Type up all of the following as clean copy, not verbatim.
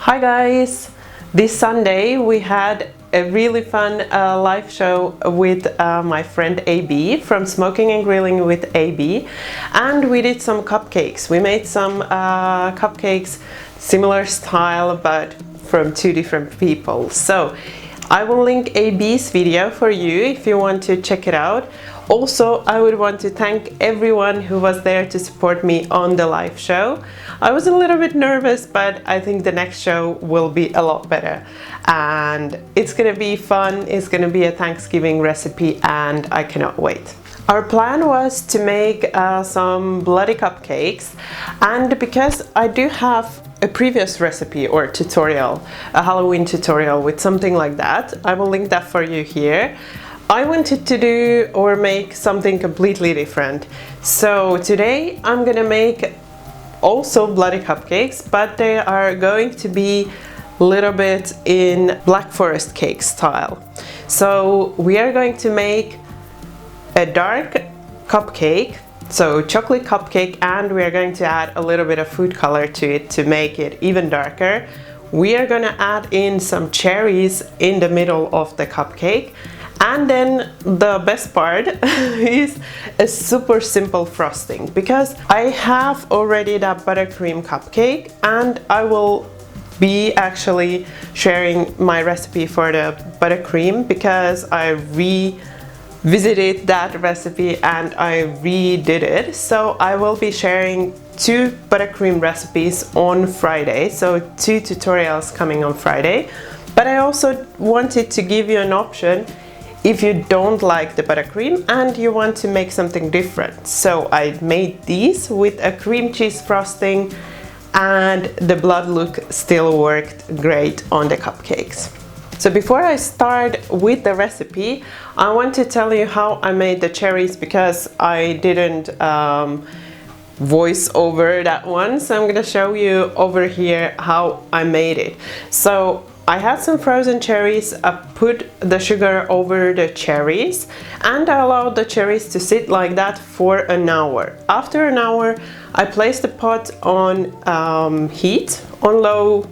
Hi guys! This Sunday we had a really fun live show with my friend AB from Smoking and Grilling with AB, and we did some cupcakes. We made some cupcakes similar style but from two different people. So I will link AB's video for you if you want to check it out. Also, I would want to thank everyone who was there to support me on the live show. I was a little bit nervous, but I think the next show will be a lot better. And it's gonna be fun, it's gonna be a Thanksgiving recipe, and I cannot wait. Our plan was to make some bloody cupcakes, and because I do have a previous recipe or tutorial, a Halloween tutorial with something like that, I will link that for you here. I wanted to do or make something completely different. So today I'm gonna make also bloody cupcakes, but they are going to be a little bit in Black Forest cake style. So we are going to make a dark cupcake, so chocolate cupcake, and we are going to add a little bit of food color to it to make it even darker. We are gonna add in some cherries in the middle of the cupcake. And then the best part is a super simple frosting, because I have already that buttercream cupcake, and I will be actually sharing my recipe for the buttercream because I revisited that recipe and I redid it. So I will be sharing 2 buttercream recipes on Friday, so 2 tutorials coming on Friday. But I also wanted to give you an option if you don't like the buttercream and you want to make something different. So I made these with a cream cheese frosting, and the blood look still worked great on the cupcakes. So before I start with the recipe, I want to tell you how I made the cherries, because I didn't voice over that one. So I'm gonna show you over here how I made it. So I had some frozen cherries, I put the sugar over the cherries, and I allowed the cherries to sit like that for an hour. After an hour, I placed the pot on heat, on low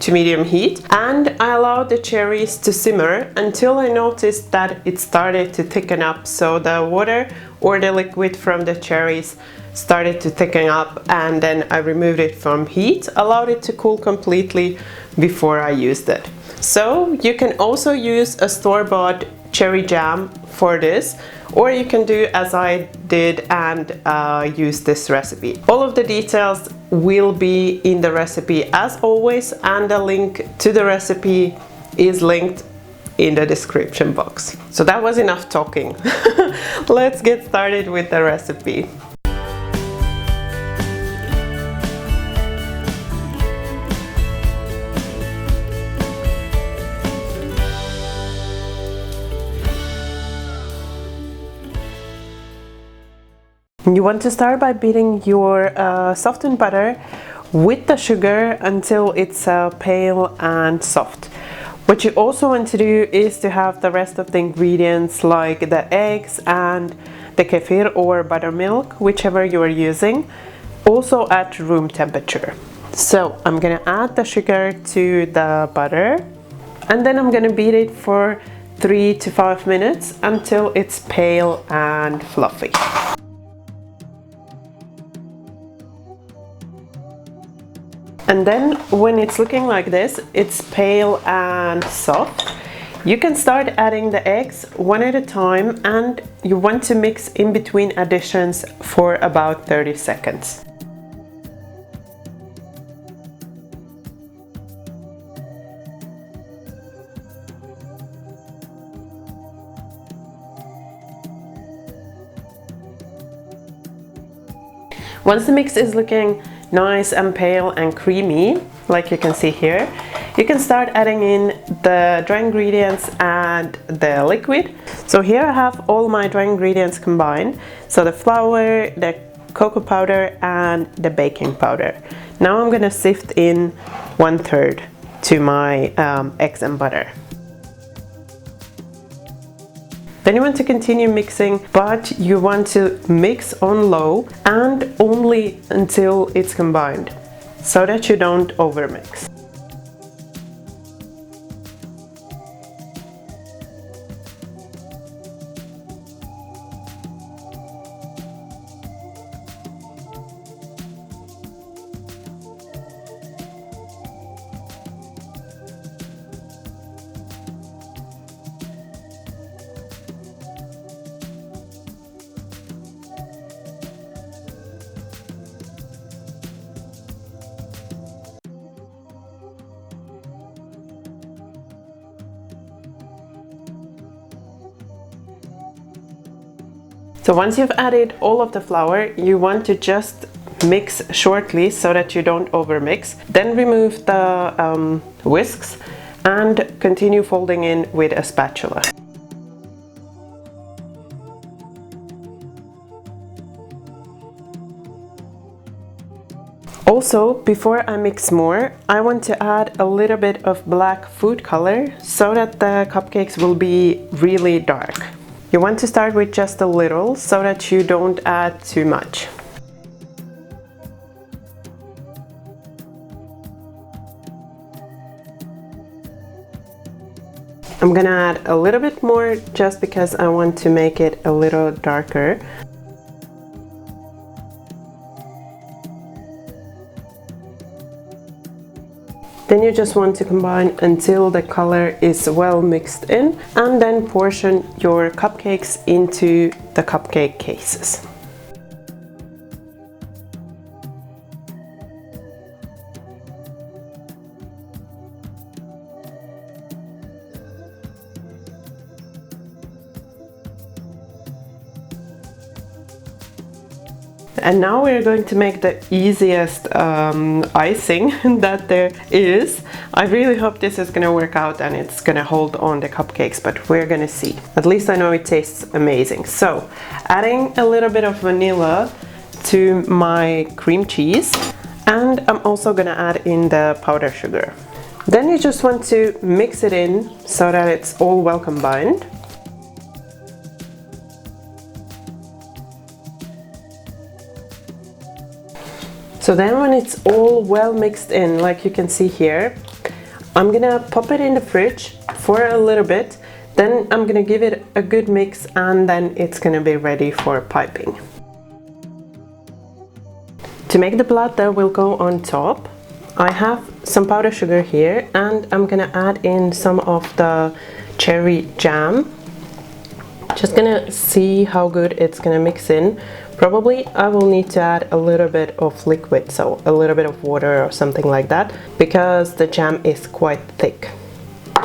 to medium heat, and I allowed the cherries to simmer until I noticed that it started to thicken up. So the water or the liquid from the cherries started to thicken up, and then I removed it from heat, allowed it to cool completely before I used it. So you can also use a store-bought cherry jam for this, or you can do as I did and use this recipe. All of the details will be in the recipe as always, and the link to the recipe is linked in the description box. So that was enough talking. Let's get started with the recipe. You want to start by beating your softened butter with the sugar until it's pale and soft. What you also want to do is to have the rest of the ingredients, like the eggs and the kefir or buttermilk, whichever you are using, also at room temperature. So I'm gonna add the sugar to the butter, and then I'm gonna beat it for 3 to 5 minutes until it's pale and fluffy. And then when it's looking like this, it's pale and soft, you can start adding the eggs one at a time, and you want to mix in between additions for about 30 seconds. Once the mix is looking nice and pale and creamy, like you can see here, you can start adding in the dry ingredients and the liquid. So here I have all my dry ingredients combined, so the flour, the cocoa powder, and the baking powder. Now I'm gonna sift in 1/3 to my eggs and butter. Then you want to continue mixing, but you want to mix on low and only until it's combined, so that you don't overmix. So once you've added all of the flour, you want to just mix shortly so that you don't overmix. Then remove the whisks and continue folding in with a spatula. Also, before I mix more, I want to add a little bit of black food color so that the cupcakes will be really dark. You want to start with just a little so that you don't add too much. I'm gonna add a little bit more just because I want to make it a little darker. Then you just want to combine until the color is well mixed in, and then portion your cupcakes into the cupcake cases. And now we're going to make the easiest icing that there is. I really hope this is gonna work out and it's gonna hold on the cupcakes, but we're gonna see. At least I know it tastes amazing. So, adding a little bit of vanilla to my cream cheese, and I'm also gonna add in the powdered sugar. Then you just want to mix it in so that it's all well combined. So then when it's all well mixed in, like you can see here, I'm gonna pop it in the fridge for a little bit, then I'm gonna give it a good mix, and then it's gonna be ready for piping. To make the blood that will go on top, I have some powdered sugar here, and I'm gonna add in some of the cherry jam. Just gonna see how good it's gonna mix in. Probably I will need to add a little bit of liquid, so a little bit of water or something like that, because the jam is quite thick.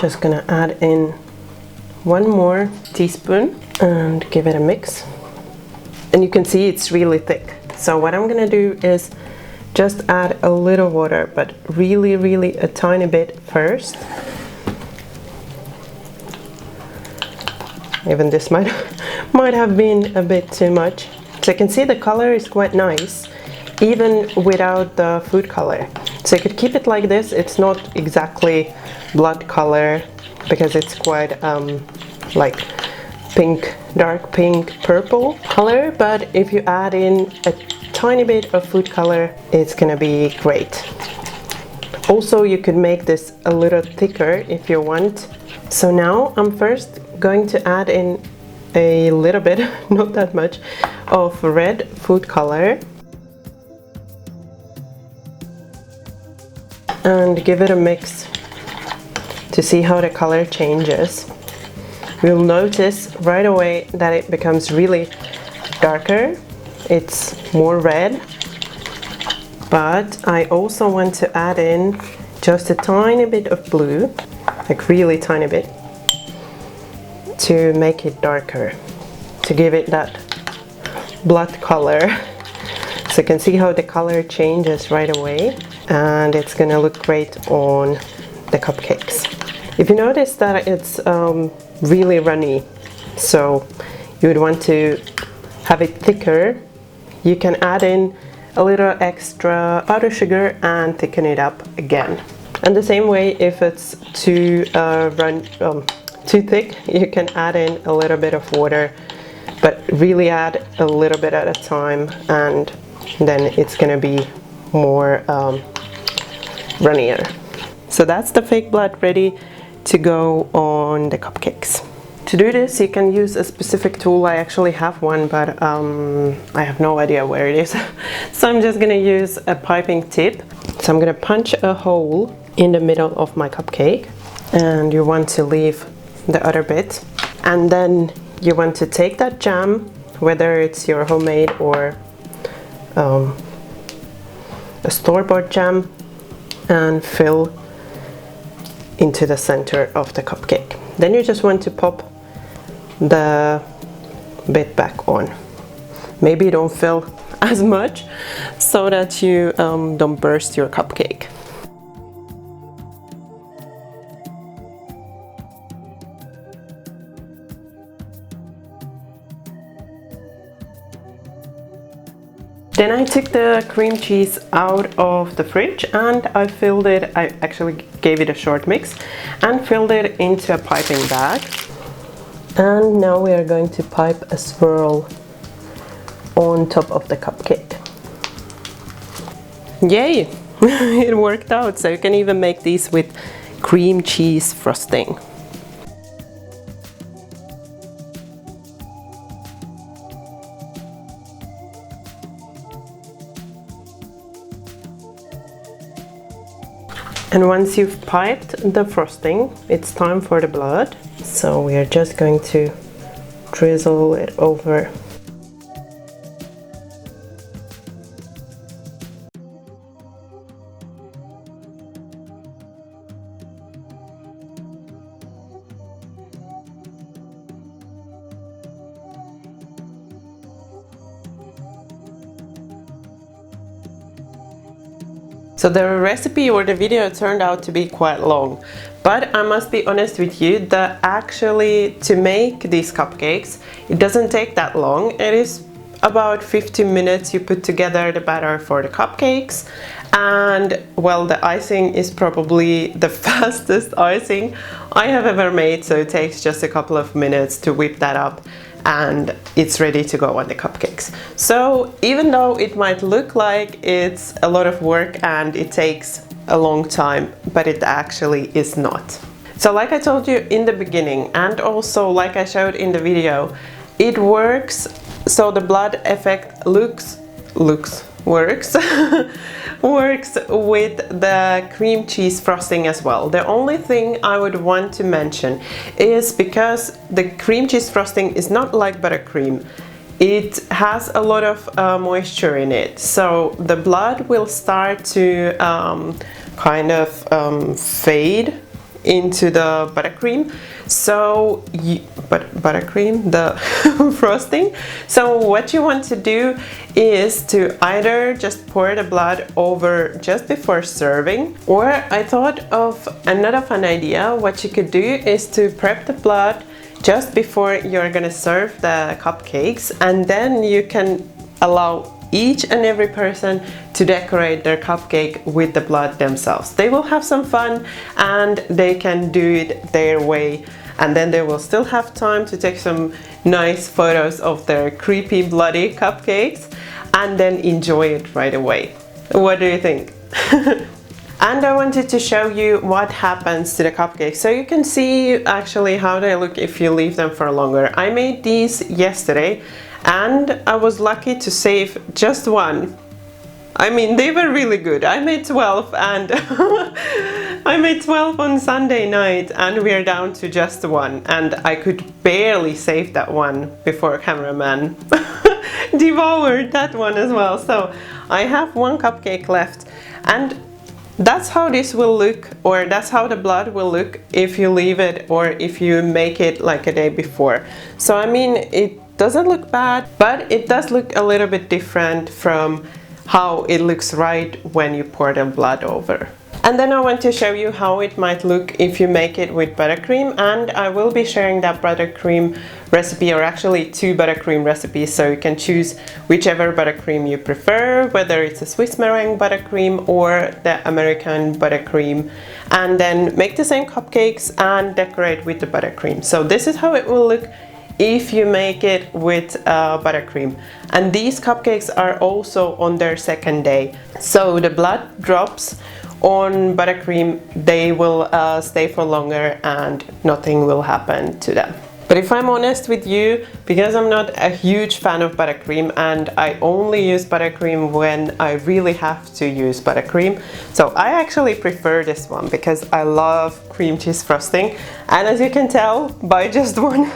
Just gonna add in 1 more teaspoon and give it a mix. And you can see it's really thick. So what I'm gonna do is just add a little water, but really a tiny bit first. Even this might have been a bit too much. So you can see the color is quite nice, even without the food color. So you could keep it like this. It's not exactly blood color because it's quite like pink, dark pink, purple color. But if you add in a tiny bit of food color, it's gonna be great. Also, you could make this a little thicker if you want. So now I'm first going to add in a little bit, not that much, of red food color and give it a mix to see how the color changes. You'll notice right away that it becomes really darker, it's more red, but I also want to add in just a tiny bit of blue, like really tiny bit, to make it darker, to give it that blood color. So you can see how the color changes right away, and it's gonna look great on the cupcakes. If you notice that it's really runny, so you would want to have it thicker, you can add in a little extra powdered sugar and thicken it up again. And the same way, if it's too thick, you can add in a little bit of water, but really add a little bit at a time, and then it's gonna be more runnier. So that's the fake blood ready to go on the cupcakes. To do this, you can use a specific tool. I actually have one, but I have no idea where it is. So I'm just gonna use a piping tip. So I'm gonna punch a hole in the middle of my cupcake, and you want to leave the other bit, and then you want to take that jam, whether it's your homemade or a store-bought jam, and fill into the center of the cupcake. Then you just want to pop the bit back on. maybe don't fill as much, so that you don't burst your cupcake. Then I took the cream cheese out of the fridge and I filled it, I actually gave it a short mix and filled it into a piping bag. And now we are going to pipe a swirl on top of the cupcake. Yay! It worked out, so you can even make these with cream cheese frosting. And once you've piped the frosting, it's time for the blood. So we are just going to drizzle it over. So the recipe or the video turned out to be quite long, but I must be honest with you that actually to make these cupcakes, it doesn't take that long. It is about 15 minutes you put together the batter for the cupcakes, and well, the icing is probably the fastest icing I have ever made, so it takes just a couple of minutes to whip that up and it's ready to go on the cupcakes. So even though it might look like it's a lot of work and it takes a long time, but it actually is not. So like I told you in the beginning, and also like I showed in the video, it works, so the blood effect works works with the cream cheese frosting as well. The only thing I would want to mention is because the cream cheese frosting is not like buttercream, it has a lot of moisture in it, so the blood will start to kind of fade into the buttercream, so buttercream, the frosting. So what you want to do is to either just pour the blood over just before serving, or I thought of another fun idea. What you could do is to prep the blood just before you're gonna serve the cupcakes, and then you can allow each and every person to decorate their cupcake with the blood themselves. They will have some fun and they can do it their way, and then they will still have time to take some nice photos of their creepy bloody cupcakes and then enjoy it right away. What do you think? And I wanted to show you what happens to the cupcakes, so you can see actually how they look if you leave them for longer. I made these yesterday and I was lucky to save just one. I mean, they were really good. I made 12 and I made 12 on Sunday night and we are down to just one, and I could barely save that one before cameraman devoured that one as well. So I have one cupcake left, and that's how this will look, or that's how the blood will look if you leave it or if you make it like a day before. So I mean, it doesn't look bad, but it does look a little bit different from how it looks right when you pour the blood over. And then I want to show you how it might look if you make it with buttercream, and I will be sharing that buttercream recipe, or actually 2 buttercream recipes, so you can choose whichever buttercream you prefer, whether it's a Swiss meringue buttercream or the American buttercream, and then make the same cupcakes and decorate with the buttercream. So this is how it will look if you make it with buttercream. And these cupcakes are also on their second day, so the blood drops on buttercream, they will stay for longer and nothing will happen to them. But if I'm honest with you, because I'm not a huge fan of buttercream and I only use buttercream when I really have to use buttercream, so I actually prefer this one because I love cream cheese frosting. And as you can tell by just one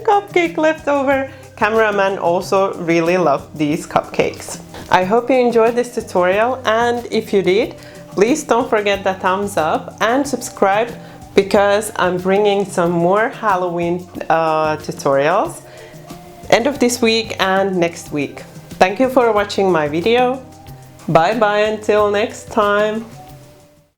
cupcake left over, cameraman also really loved these cupcakes. I hope you enjoyed this tutorial, and if you did, please don't forget the thumbs up and subscribe, because I'm bringing some more Halloween tutorials end of this week and next week. Thank you for watching my video. Bye bye until next time.